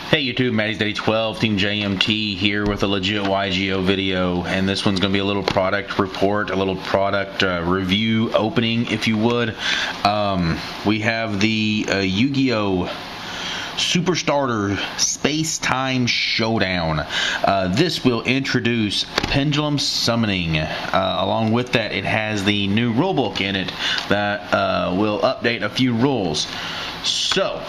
Hey YouTube, Matty's Daddy 12, Team JMT here with a legit YuGiOh video, and this one's going to be a little product report, a little product review opening, if you would. We have the YuGiOh Super Starter Space Time Showdown. This will introduce pendulum summoning. Along with that, it has the new rulebook in it that will update a few rules. So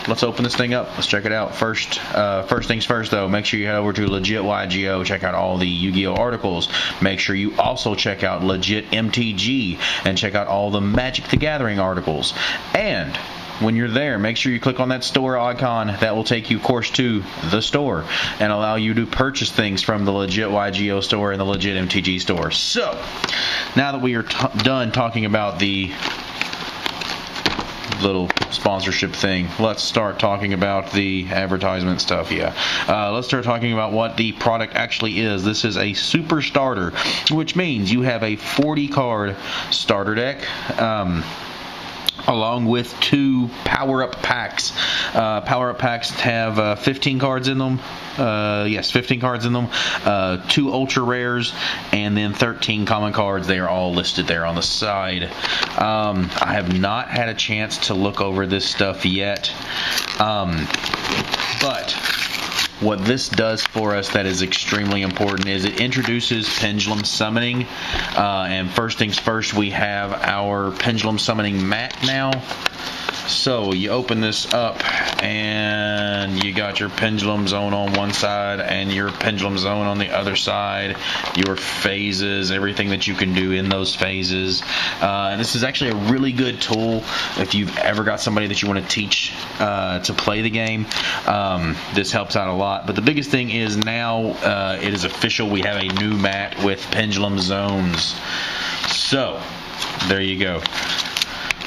let's open this thing up. Let's check it out. First things first, though, make sure you head over to legit YuGiOh. Check out all the YuGiOh articles. Make sure you also check out legit MTG and check out all the Magic the Gathering articles. And when you're there, make sure you click on that store icon. That will take you, of course, to the store and allow you to purchase things from the legit YuGiOh store and the legit MTG store. So, now that we are done talking about the little sponsorship thing, let's start talking about the advertisement stuff. Let's start talking about what the product actually is. This is a super starter, which means you have a 40 card starter deck, along with two power-up packs. Power-up packs have 15 cards in them. Yes, 15 cards in them. 2 ultra rares, and then 13 common cards. They are all listed there on the side. I have not had a chance to look over this stuff yet, but what this does for us that is extremely important is it introduces pendulum summoning. And first things first, we have our pendulum summoning mat now. So you open this up and you got your pendulum zone on one side and your pendulum zone on the other side, your phases, everything that you can do in those phases. And this is actually a really good tool if you've ever got somebody that you want to teach to play the game. This helps out a lot. But the biggest thing is now it is official. We have a new mat with pendulum zones. So there you go.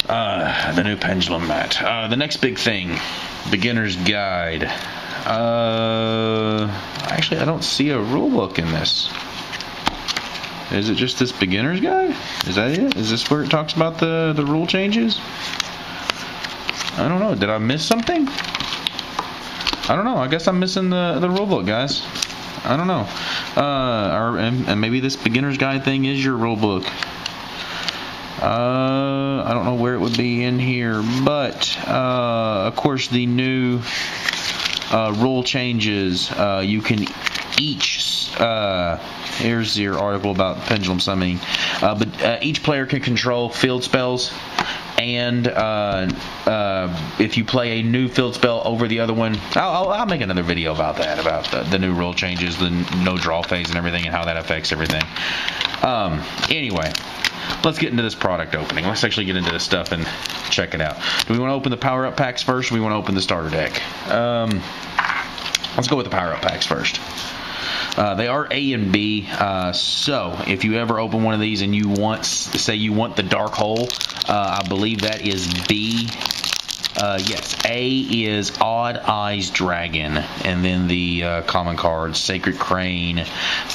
The new pendulum mat. The next big thing, beginner's guide. Actually, I don't see a rule book in this. Is it just this beginner's guide? Is that it? Is this where it talks about the rule changes? I don't know. Did I miss something? I don't know. I guess I'm missing the rule book, guys. I don't know. And maybe this beginner's guide thing is your rule book. I don't know where it would be in here, but of course the new rule changes. You can each here's your article about pendulum summoning, but each player can control field spells, and if you play a new field spell over the other one, I'll make another video about that, about the new rule changes, the no draw phase and everything, and how that affects everything. Anyway, let's get into this product opening. Let's actually get into this stuff and check it out. Do we want to open the power-up packs first, or do we want to open the starter deck? Let's go with the power-up packs first. They are A and B, so if you ever open one of these and you want, say you want the dark hole, I believe that is B. Yes, A is Odd Eyes Dragon, and then the common cards, Sacred Crane,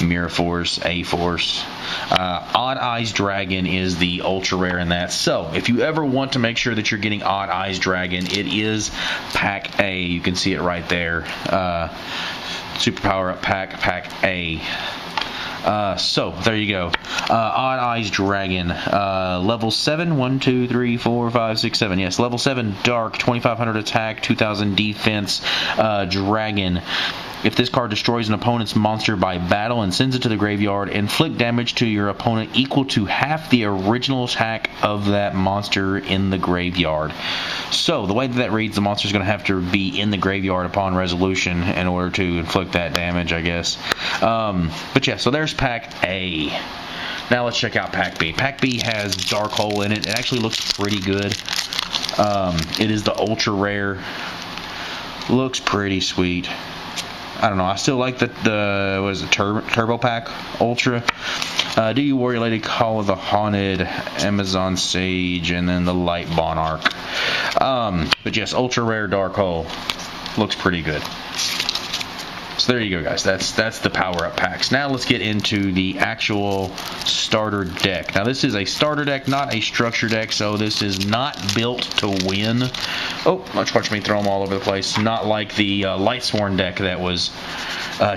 Mirror Force, A Force. Odd Eyes Dragon is the ultra rare in that. So if you ever want to make sure that you're getting Odd Eyes Dragon, it is Pack A. You can see it right there. Super Power Up Pack A. So there you go. Odd Eyes Dragon, level 7, 1, 2, 3, 4, 5, 6, 7. Yes, level 7 dark, 2500 attack, 2000 defense, dragon. If this card destroys an opponent's monster by battle and sends it to the graveyard, inflict damage to your opponent equal to half the original attack of that monster in the graveyard. So the way that reads, the monster is going to have to be in the graveyard upon resolution in order to inflict that damage, I guess. But yeah, so there's Pack A. Now let's check out Pack B. Pack B has Dark Hole in it. It actually looks pretty good. It is the ultra rare. Looks pretty sweet. I don't know. I still like the what is it, Turbo Pack Ultra. Do you Warrior Lady, Call of the Haunted, Amazon Sage, and then the Light Monarch. But yes, ultra rare Dark Hole. Looks pretty good. So there you go, guys. That's the power-up packs. Now let's get into the actual starter deck. Now this is a starter deck, not a structure deck, so this is not built to win. Oh, watch me throw them all over the place. Not like the Lightsworn deck that was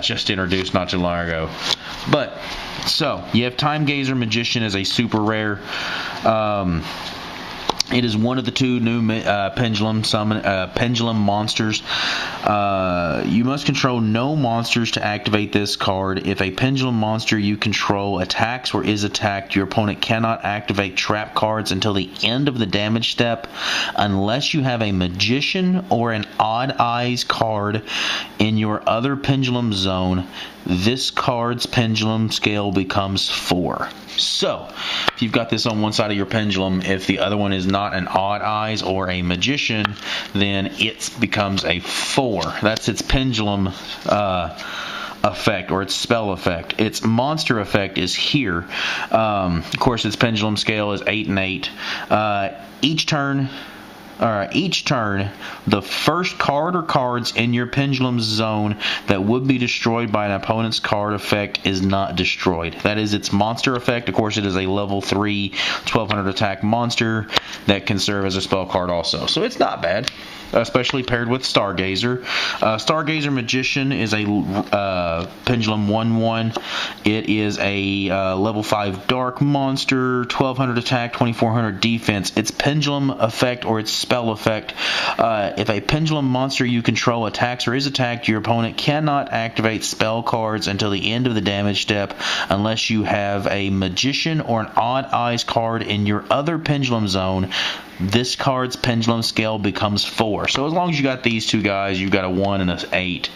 just introduced not too long ago. But, so, you have Time Gazer Magician as a super rare. It is one of the two new pendulum monsters. You must control no monsters to activate this card. If a pendulum monster you control attacks or is attacked, your opponent cannot activate trap cards until the end of the damage step unless you have a magician or an odd eyes card in your other pendulum zone. This card's pendulum scale becomes 4. So, if you've got this on one side of your pendulum, if the other one is not an odd eyes or a magician, then it becomes a 4. That's its pendulum effect, or its spell effect. Its monster effect is here. Of course, its pendulum scale is 8 and 8. Each turn, the first card or cards in your pendulum zone that would be destroyed by an opponent's card effect is not destroyed. That is its monster effect. Of course, it is a level 3, 1200 attack monster that can serve as a spell card also. So it's not bad, especially paired with Stargazer. Stargazer Magician is a pendulum 1/1. It is a level 5 dark monster, 1200 attack, 2400 defense. Its pendulum effect, or its spell effect, if a pendulum monster you control attacks or is attacked, your opponent cannot activate spell cards until the end of the damage step unless you have a magician or an odd eyes card in your other pendulum zone. This card's pendulum scale becomes 4. So as long as you got these two guys, you've got a 1 and an 8.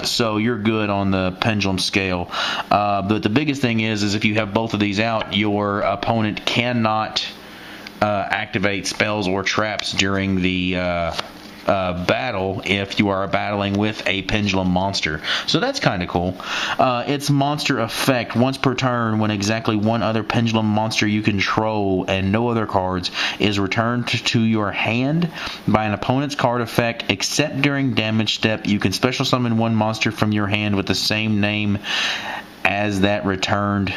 So you're good on the pendulum scale. But the biggest thing is if you have both of these out, your opponent cannot activate spells or traps during the battle if you are battling with a pendulum monster. So that's kind of cool. Its monster effect, once per turn, when exactly one other pendulum monster you control and no other cards is returned to your hand by an opponent's card effect, except during damage step, you can special summon one monster from your hand with the same name as that returned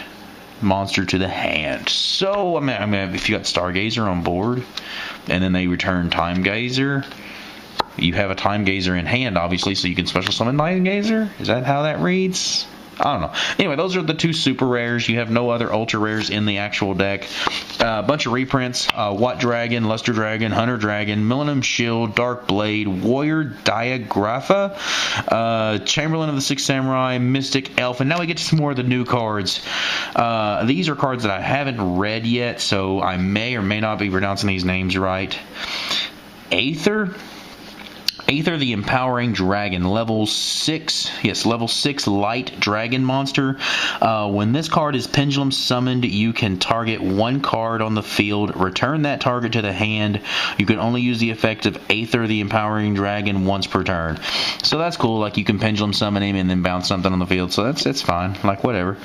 monster to the hand. So, I mean, if you got Stargazer on board, and then they return Time Gazer, you have a Time Gazer in hand, obviously, so you can special summon Time Gazer? Is that how that reads? I don't know. Anyway, those are the two super rares. You have no other ultra rares in the actual deck. A bunch of reprints. Watt Dragon, Luster Dragon, Hunter Dragon, Millennium Shield, Dark Blade, Warrior Diagrapha, Chamberlain of the Sixth Samurai, Mystic Elf, and now we get to some more of the new cards. These are cards that I haven't read yet, so I may or may not be pronouncing these names right. Aether the Empowering Dragon, level 6 light dragon monster. When this card is pendulum summoned, you can target one card on the field, return that target to the hand. You can only use the effect of Aether the Empowering Dragon once per turn. So that's cool, like you can pendulum summon him and then bounce something on the field, so that's fine, like whatever.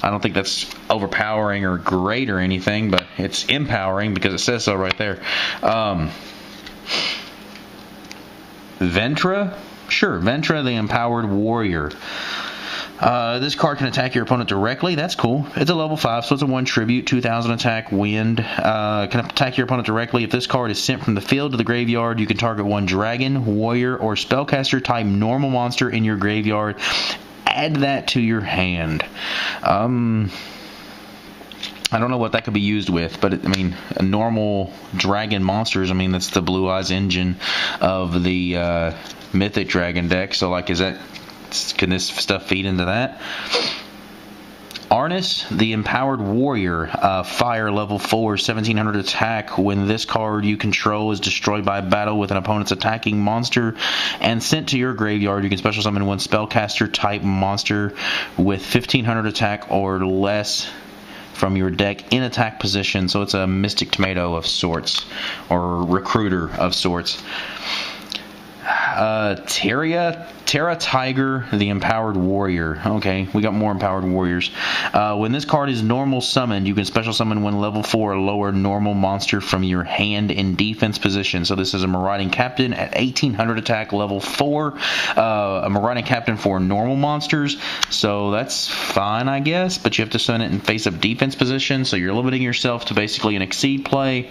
I don't think that's overpowering or great or anything, but it's empowering because it says so right there. Ventra the Empowered Warrior. This card can attack your opponent directly. That's cool. It's a level 5, so it's a 1 tribute, 2000 attack, wind. Can attack your opponent directly. If this card is sent from the field to the graveyard, you can target one dragon, warrior, or spellcaster type normal monster in your graveyard. Add that to your hand. I don't know what that could be used with, but I mean, a normal dragon monsters, I mean, that's the Blue Eyes engine of the Mythic Dragon deck. So, like, can this stuff feed into that? Arnis, the Empowered Warrior, fire, level 4, 1700 attack. When this card you control is destroyed by a battle with an opponent's attacking monster and sent to your graveyard, you can special summon one spellcaster type monster with 1500 attack or less from your deck in attack position. So it's a Mystic Tomato of sorts, or Recruiter of sorts. Terra Tiger, the Empowered Warrior. Okay, we got more Empowered Warriors. When this card is normal summoned, you can special summon one level 4 or lower normal monster from your hand in defense position. So this is a Marauding Captain at 1800 attack, level 4. A Marauding Captain for normal monsters. So that's fine, I guess, but you have to summon it in face-up defense position, so you're limiting yourself to basically an Exceed play.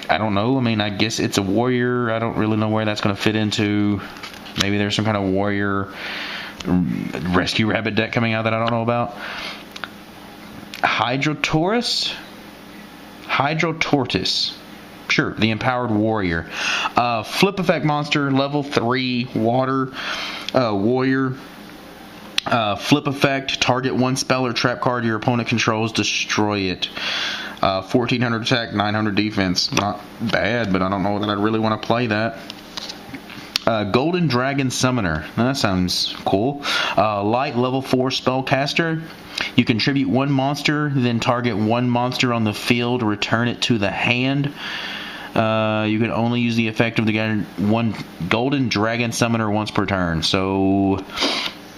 I don't know. I mean, I guess it's a warrior. I don't really know where that's going to fit into. Maybe there's some kind of warrior rescue rabbit deck coming out that I don't know about. Hydrotorus? Hydrotortoise. Sure, the Empowered Warrior. Flip effect monster, level 3, water, warrior. Flip effect, target one spell or trap card your opponent controls, destroy it. 1400 attack, 900 defense. Not bad, but I don't know that I'd really want to play that. Golden Dragon Summoner. That sounds cool. Light level 4 spellcaster. You contribute one monster, then target one monster on the field, return it to the hand. You can only use the effect of the one Golden Dragon Summoner once per turn. So,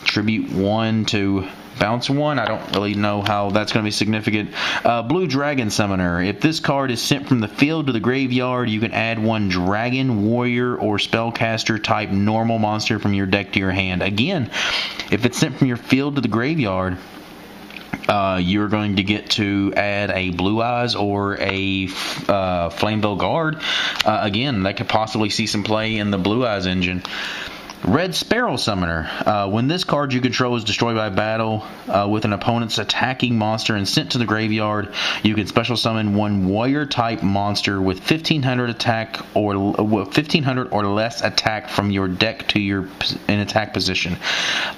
tribute one to bounce one. I don't really know how that's going to be significant. Blue Dragon Summoner. If this card is sent from the field to the graveyard, you can add one Dragon, Warrior, or Spellcaster type normal monster from your deck to your hand. Again, if it's sent from your field to the graveyard, you're going to get to add a Blue Eyes or a Flameville Guard. Again, that could possibly see some play in the Blue Eyes engine. Red Sparrow Summoner. When this card you control is destroyed by battle with an opponent's attacking monster and sent to the graveyard, you can special summon one warrior type monster with 1500 attack or 1500 or less attack from your deck to your in attack position.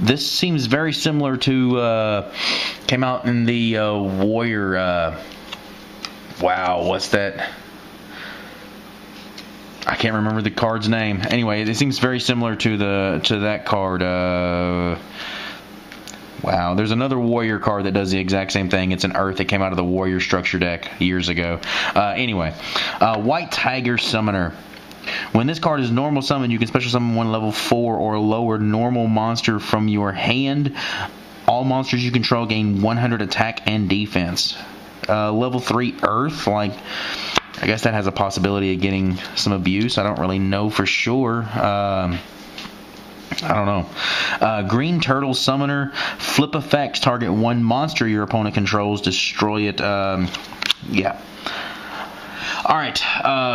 This seems very similar to came out in the warrior. Wow, what's that? I can't remember the card's name. Anyway, it seems very similar to that card. Wow, there's another warrior card that does the exact same thing. It's an Earth that came out of the warrior structure deck years ago. Anyway, White Tiger Summoner. When this card is normal summon, you can special summon one level 4 or lower normal monster from your hand. All monsters you control gain 100 attack and defense. Level 3 Earth, like, I guess that has a possibility of getting some abuse. I don't really know for sure. I don't know. Green Turtle Summoner. Flip effects. Target one monster your opponent controls. Destroy it. Yeah. Alright,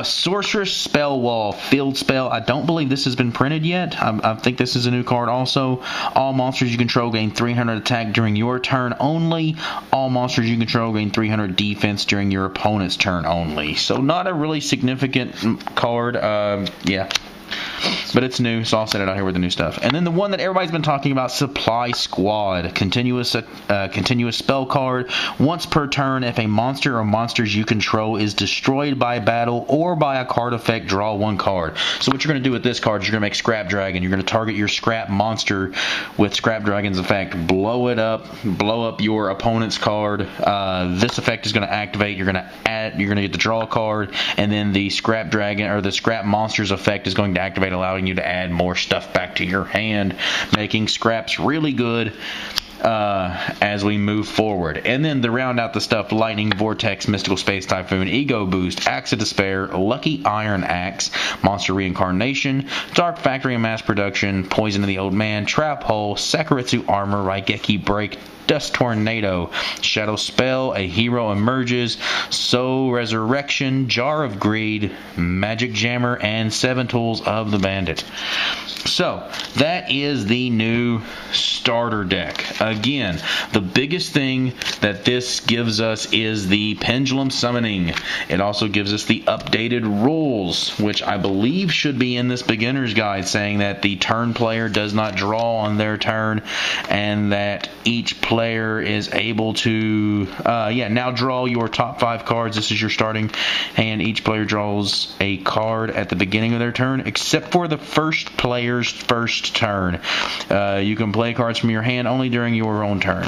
Sorceress Spell Wall, Field Spell. I don't believe this has been printed yet. I think this is a new card also. All monsters you control gain 300 attack during your turn only. All monsters you control gain 300 defense during your opponent's turn only. So not a really significant card. Yeah. But it's new, so I'll set it out here with the new stuff. And then the one that everybody's been talking about, Supply Squad. Continuous spell card. Once per turn, if a monster or monsters you control is destroyed by battle or by a card effect, draw one card. So what you're going to do with this card is you're going to make Scrap Dragon. You're going to target your Scrap monster with Scrap Dragon's effect. Blow it up. Blow up your opponent's card. This effect is going to activate. You're going to get to draw a card. And then the Scrap Dragon, or the Scrap Monster's effect is going to activate, allowing you to add more stuff back to your hand, making scraps really good as we move forward. And then to round out the stuff, Lightning Vortex, Mystical Space Typhoon, Ego Boost, Axe of Despair, Lucky Iron Axe, Monster Reincarnation, Dark Factory and Mass Production, Poison of the Old Man, Trap Hole, Sakuretsu Armor, Raigeki Break, Dust Tornado, Shadow Spell, A Hero Emerges, Soul Resurrection, Jar of Greed, Magic Jammer, and 7 Tools of the Bandit. So, that is the new starter deck. Again, the biggest thing that this gives us is the Pendulum Summoning. It also gives us the updated rules, which I believe should be in this beginner's guide, saying that the turn player does not draw on their turn, and that each player is able to, now draw your top 5 cards. This is your starting hand. Each player draws a card at the beginning of their turn, except for the first player's first turn. You can play cards from your hand only during your own turn.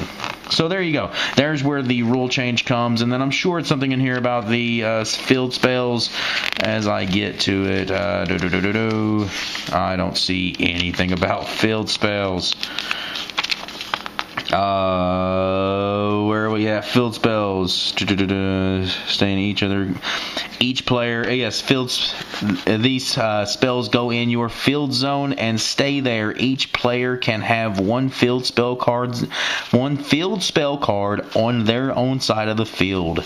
So there you go. There's where the rule change comes, and then I'm sure it's something in here about the field spells as I get to it. I don't see anything about field spells. Where are we at? Field spells. Staying each player. Yes, these spells go in your field zone and stay there. Each player can have one field spell card on their own side of the field.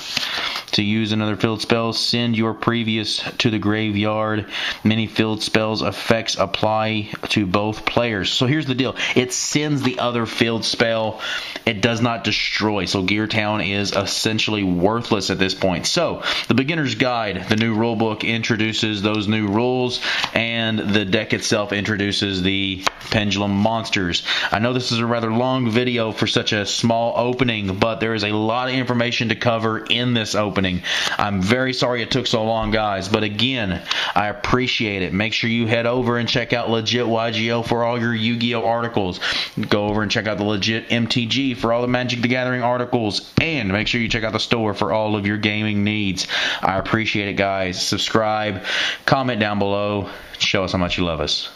To use another field spell, send your previous to the graveyard. Many field spells effects apply to both players. So here's the deal. It sends the other field spell. It does not destroy. So Gear Town is essentially worthless at this point. So the beginner's guide, the new rule book, introduces those new rules, and the deck itself introduces the pendulum monsters. I know this is a rather long video for such a small opening, but there is a lot of information to cover in this opening. I'm very sorry it took so long, guys, but again, I appreciate it. Make sure you head over and check out Legit YuGiOh for all your Yu-Gi-Oh articles. Go over and check out the Legit MTG for all the Magic the Gathering articles, and make sure you check out the store for all of your gaming needs. I appreciate it, guys. Subscribe, comment down below, show us how much you love us.